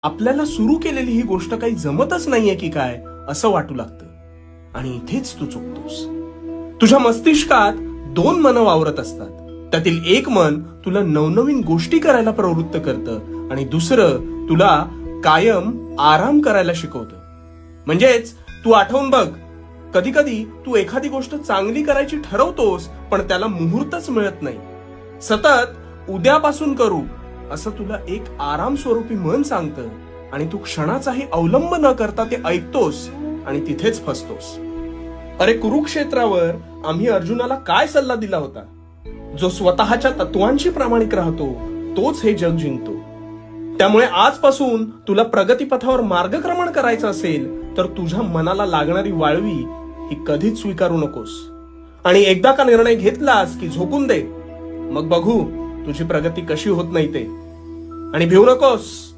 आपल्याला सुरू केलेली ही गोष्ट काही जमतच नाहीये की काय असं वाटू लागतं. आणि इथेच तू चुकतोस. तुझ्या मस्तिष्कात दोन मन वावरत असतात. त्यातील एक मन तुला नवनवीन गोष्टी करायला प्रवृत्त करतं आणि दुसरं तुला कायम आराम करायला शिकवतं. म्हणजेच तू आठवून बघ, कधी कधी तू एखादी गोष्ट चांगली करायची ठरवतोस पण त्याला मुहूर्तच मिळत नाही. सतत उद्यापासून करू असं तुला एक आराम स्वरूपी मन सांगतं आणि तू क्षणाचाही अवलंब न करता ते ऐकतोस आणि तिथेच फसतोस. अरे कुरुक्षेत्रावर आम्ही अर्जुनाला काय सल्ला दिला होता? जो स्वतःच्या तत्वांशी प्रामाणिक राहतो तोच हे जग जिंकतो. त्यामुळे आजपासून तुला प्रगतीपथावर मार्गक्रमण करायचं असेल तर तुझ्या मनाला लागणारी वाळवी ही कधीच स्वीकारू नकोस. आणि एकदा का निर्णय घेतलास की झोकून दे. मग बघू तुझी प्रगती कशी होत नाही ते. आणि भिवू नकोस.